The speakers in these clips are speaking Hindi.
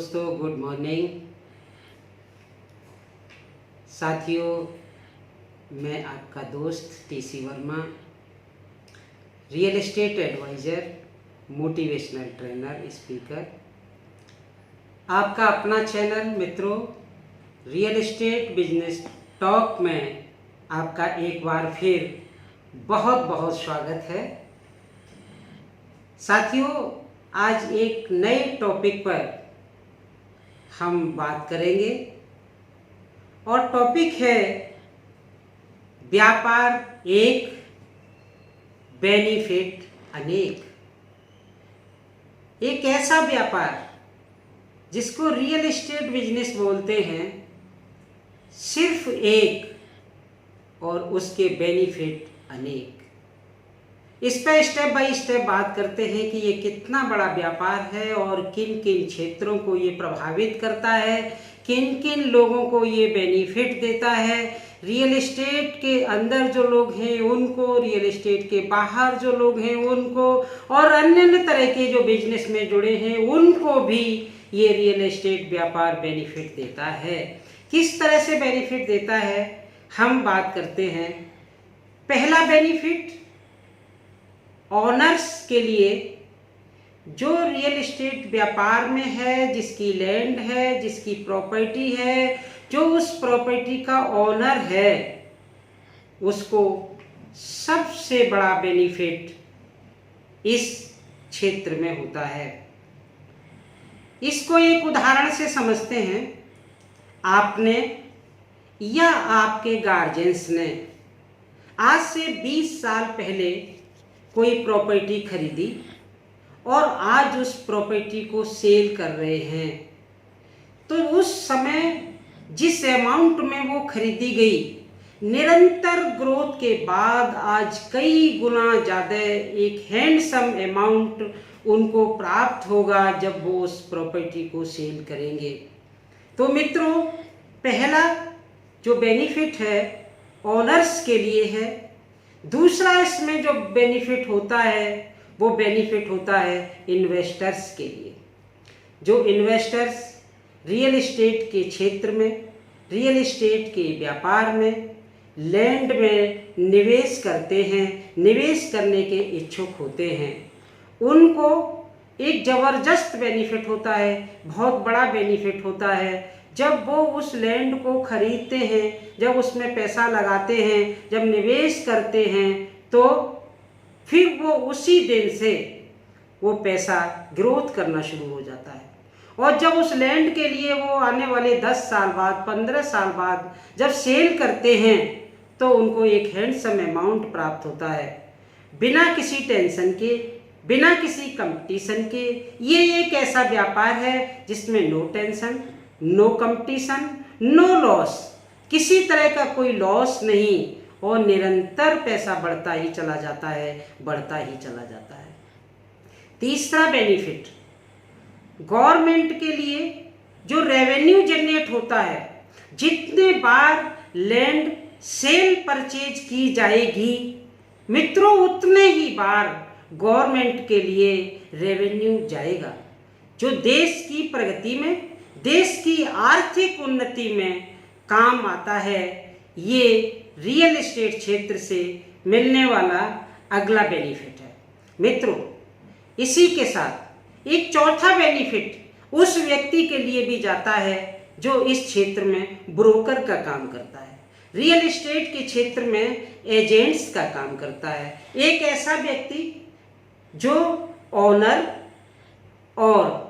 दोस्तों, गुड मॉर्निंग। साथियों, मैं आपका दोस्त TC Verma, real estate advisor, motivational trainer, speaker. आपका अपना चैनल मित्रों रियल एस्टेट बिजनेस टॉक में आपका एक बार फिर बहुत बहुत स्वागत है। साथियों, आज एक नए टॉपिक पर हम बात करेंगे और टॉपिक है व्यापार एक, बेनिफिट अनेक। एक ऐसा व्यापार जिसको रियल एस्टेट बिजनेस बोलते हैं, सिर्फ एक और उसके बेनिफिट अनेक। इस पर स्टेप बाय स्टेप बात करते हैं कि ये कितना बड़ा व्यापार है और किन किन क्षेत्रों को ये प्रभावित करता है, किन किन लोगों को ये बेनिफिट देता है। रियल एस्टेट के अंदर जो लोग हैं उनको, रियल एस्टेट के बाहर जो लोग हैं उनको, और अन्य तरह के जो बिजनेस में जुड़े हैं उनको भी ये रियल एस्टेट व्यापार बेनिफिट देता है। किस तरह से बेनिफिट देता है हम बात करते हैं। पहला बेनिफिट ऑनर्स के लिए, जो रियल एस्टेट व्यापार में है, जिसकी लैंड है, जिसकी प्रॉपर्टी है, जो उस प्रॉपर्टी का ओनर है, उसको सबसे बड़ा बेनिफिट इस क्षेत्र में होता है। इसको एक उदाहरण से समझते हैं। आपने या आपके गार्जियंस ने आज से 20 साल पहले कोई प्रॉपर्टी खरीदी और आज उस प्रॉपर्टी को सेल कर रहे हैं, तो उस समय जिस अमाउंट में वो खरीदी गई, निरंतर ग्रोथ के बाद आज कई गुना ज़्यादा एक हैंडसम अमाउंट उनको प्राप्त होगा जब वो उस प्रॉपर्टी को सेल करेंगे। तो मित्रों, पहला जो बेनिफिट है ओनर्स के लिए है। दूसरा इसमें जो बेनिफिट होता है वो बेनिफिट होता है इन्वेस्टर्स के लिए। जो इन्वेस्टर्स रियल एस्टेट के क्षेत्र में, रियल एस्टेट के व्यापार में, लैंड में निवेश करते हैं, निवेश करने के इच्छुक होते हैं, उनको एक ज़बरदस्त बेनिफिट होता है, बहुत बड़ा बेनिफिट होता है। जब वो उस लैंड को खरीदते हैं, जब उसमें पैसा लगाते हैं, जब निवेश करते हैं, तो फिर वो उसी दिन से वो पैसा ग्रोथ करना शुरू हो जाता है। और जब उस लैंड के लिए वो आने वाले 10 साल बाद, 15 साल बाद जब सेल करते हैं, तो उनको एक हैंडसम अमाउंट प्राप्त होता है, बिना किसी टेंशन के, बिना किसी कंपटीशन के। ये एक ऐसा व्यापार है जिसमें no tension, no competition, no loss, किसी तरह का कोई लॉस नहीं, और निरंतर पैसा बढ़ता ही चला जाता है, बढ़ता ही चला जाता है। तीसरा बेनिफिट गवर्नमेंट के लिए जो रेवेन्यू जनरेट होता है, जितने बार लैंड सेल परचेज की जाएगी मित्रों, उतने ही बार गवर्नमेंट के लिए रेवेन्यू जाएगा, जो देश की प्रगति में, देश की आर्थिक उन्नति में काम आता है। ये रियल एस्टेट क्षेत्र से मिलने वाला अगला बेनिफिट है। मित्रों, इसी के साथ एक चौथा बेनिफिट उस व्यक्ति के लिए भी जाता है जो इस क्षेत्र में ब्रोकर का काम करता है, रियल एस्टेट के क्षेत्र में एजेंट्स का काम करता है। एक ऐसा व्यक्ति जो ओनर और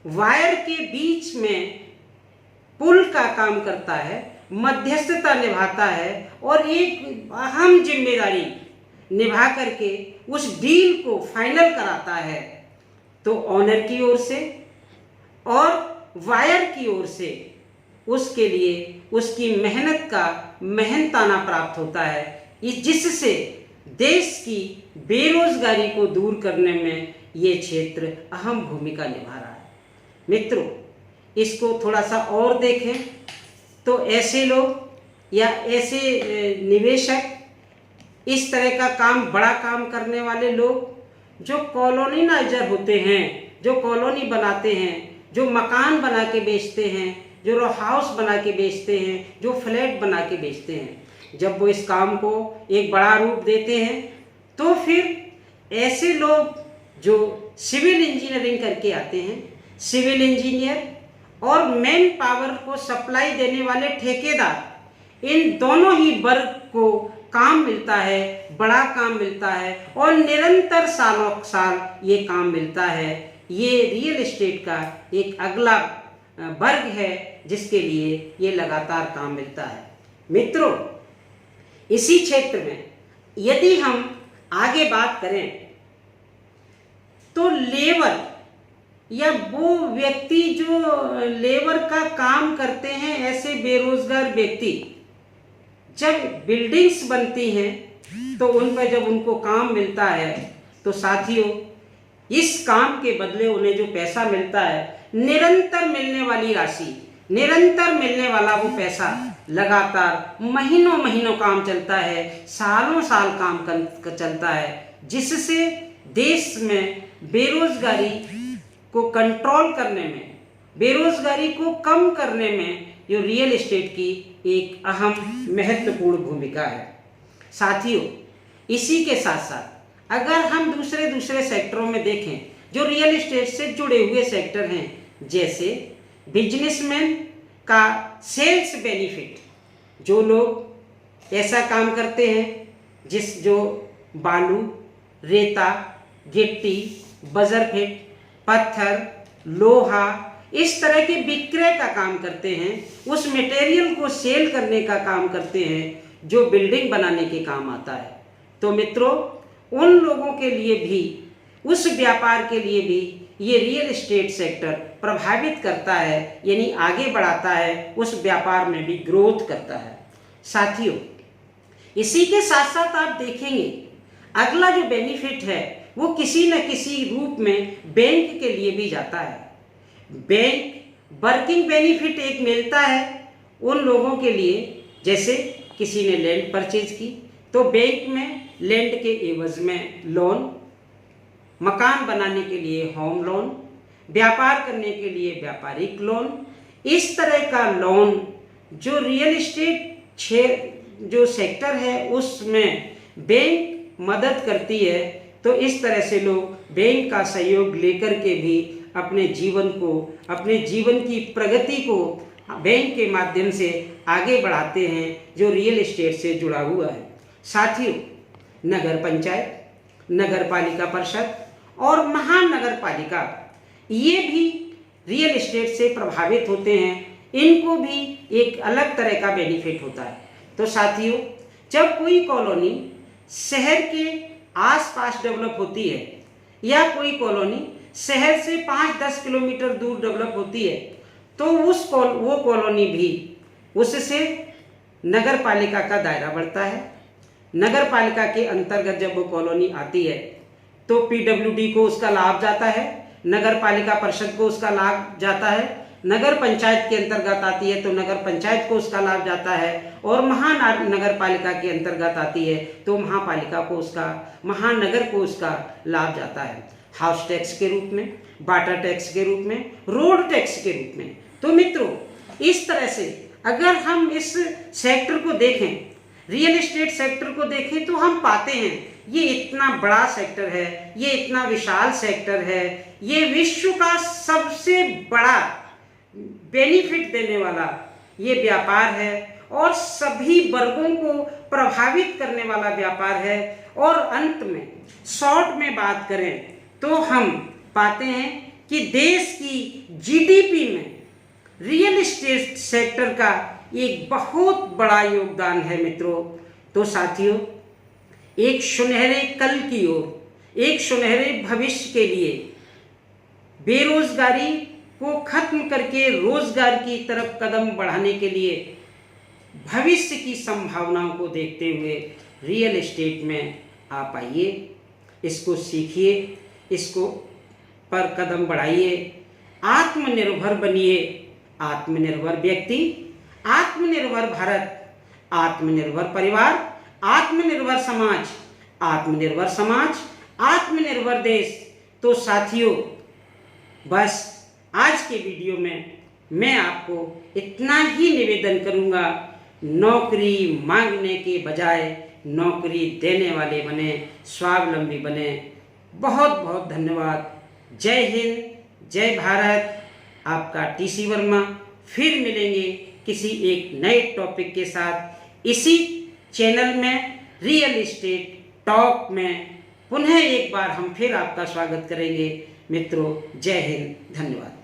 वायर के बीच में पुल का काम करता है, मध्यस्थता निभाता है और एक अहम जिम्मेदारी निभा करके उस डील को फाइनल कराता है। तो ओनर की ओर से और वायर की ओर से उसके लिए उसकी मेहनत का मेहनताना प्राप्त होता है, जिससे देश की बेरोजगारी को दूर करने में ये क्षेत्र अहम भूमिका निभा रहा है। मित्रों, इसको थोड़ा सा और देखें तो ऐसे लोग या ऐसे निवेशक, इस तरह का काम, बड़ा काम करने वाले लोग जो कॉलोनीनाइजर होते हैं, जो कॉलोनी बनाते हैं, जो मकान बना के बेचते हैं, जो रो हाउस बना के बेचते हैं, जो फ्लैट बना के बेचते हैं, जब वो इस काम को एक बड़ा रूप देते हैं तो फिर ऐसे लोग जो सिविल इंजीनियरिंग करके आते हैं, सिविल इंजीनियर और मैन पावर को सप्लाई देने वाले ठेकेदार, इन दोनों ही वर्ग को काम मिलता है, बड़ा काम मिलता है और निरंतर सालों साल ये काम मिलता है। ये रियल एस्टेट का एक अगला वर्ग है जिसके लिए ये लगातार काम मिलता है। मित्रों, इसी क्षेत्र में यदि हम आगे बात करें तो लेबर या वो व्यक्ति जो लेबर का काम करते हैं, ऐसे बेरोजगार व्यक्ति, जब बिल्डिंग्स बनती हैं तो उन पर जब उनको काम मिलता है तो साथियों, इस काम के बदले उन्हें जो पैसा मिलता है, निरंतर मिलने वाली राशि, निरंतर मिलने वाला वो पैसा, लगातार महीनों महीनों काम चलता है, सालों साल काम चलता है, जिससे देश में बेरोजगारी को कंट्रोल करने में, बेरोजगारी को कम करने में जो रियल एस्टेट की एक अहम महत्वपूर्ण भूमिका है। साथियों, इसी के साथ साथ अगर हम दूसरे सेक्टरों में देखें जो रियल एस्टेट से जुड़े हुए सेक्टर हैं, जैसे बिजनेसमैन का सेल्स बेनिफिट, जो लोग ऐसा काम करते हैं जो बालू, रेता, गिट्टी, बजरफिट, पत्थर, लोहा, इस तरह के विक्रय का काम करते हैं, उस मटेरियल को सेल करने का काम करते हैं जो बिल्डिंग बनाने के काम आता है। तो मित्रों, उन लोगों के लिए भी, उस व्यापार के लिए भी ये रियल एस्टेट सेक्टर प्रभावित करता है, यानी आगे बढ़ाता है, उस व्यापार में भी ग्रोथ करता है। साथियों, इसी के साथ साथ आप देखेंगे अगला जो बेनिफिट है वो किसी न किसी रूप में बैंक के लिए भी जाता है। बैंक वर्किंग बेनिफिट एक मिलता है उन लोगों के लिए, जैसे किसी ने लैंड परचेज की तो बैंक में लैंड के एवज में लोन, मकान बनाने के लिए होम लोन, व्यापार करने के लिए व्यापारिक लोन, इस तरह का लोन जो रियल एस्टेट जो सेक्टर है उसमें बैंक मदद करती है। तो इस तरह से लोग बैंक का सहयोग लेकर के भी अपने जीवन को, अपने जीवन की प्रगति को बैंक के माध्यम से आगे बढ़ाते हैं जो रियल एस्टेट से जुड़ा हुआ है। साथियों, नगर पंचायत, नगर पालिका परिषद और महानगर पालिका, ये भी रियल एस्टेट से प्रभावित होते हैं, इनको भी एक अलग तरह का बेनिफिट होता है। तो साथियों, जब कोई कॉलोनी शहर के आसपास डेवलप होती है या कोई कॉलोनी शहर से 5-10 किलोमीटर दूर डेवलप होती है तो वो कॉलोनी भी, उससे नगर पालिका का दायरा बढ़ता है। नगर पालिका के अंतर्गत जब वो कॉलोनी आती है तो पीडब्ल्यूडी को उसका लाभ जाता है, नगर पालिका परिषद को उसका लाभ जाता है, नगर पंचायत के अंतर्गत आती है तो नगर पंचायत को उसका लाभ जाता है, और महानगर पालिका के अंतर्गत आती है तो महापालिका को उसका, महानगर को उसका लाभ जाता है, हाउस टैक्स के रूप में, वाटर टैक्स के रूप में, रोड टैक्स के रूप में। तो मित्रों, इस तरह से अगर हम इस सेक्टर को देखें, रियल एस्टेट सेक्टर को देखें, तो हम पाते हैं ये इतना बड़ा सेक्टर है, ये इतना विशाल सेक्टर है, ये विश्व का सबसे बड़ा बेनिफिट देने वाला ये व्यापार है और सभी वर्गों को प्रभावित करने वाला व्यापार है। और अंत में शॉर्ट में बात करें तो हम पाते हैं कि देश की जीडीपी में रियल एस्टेट सेक्टर का एक बहुत बड़ा योगदान है मित्रों। तो साथियों, एक सुनहरे कल की ओर, एक सुनहरे भविष्य के लिए, बेरोजगारी को खत्म करके रोजगार की तरफ कदम बढ़ाने के लिए, भविष्य की संभावनाओं को देखते हुए रियल एस्टेट में आप आइए, इसको सीखिए, इसको पर कदम बढ़ाइए, आत्मनिर्भर बनिए। आत्मनिर्भर व्यक्ति, आत्मनिर्भर भारत, आत्मनिर्भर परिवार, आत्मनिर्भर समाज, आत्मनिर्भर समाज, आत्मनिर्भर देश। तो साथियों, बस आज के वीडियो में मैं आपको इतना ही निवेदन करूंगा, नौकरी मांगने के बजाय नौकरी देने वाले बने, स्वावलंबी बने। बहुत बहुत धन्यवाद। जय हिंद, जय भारत। आपका टीसी वर्मा। फिर मिलेंगे किसी एक नए टॉपिक के साथ इसी चैनल में, रियल एस्टेट टॉक में। पुनः एक बार हम फिर आपका स्वागत करेंगे। मित्रों, जय हिंद, धन्यवाद।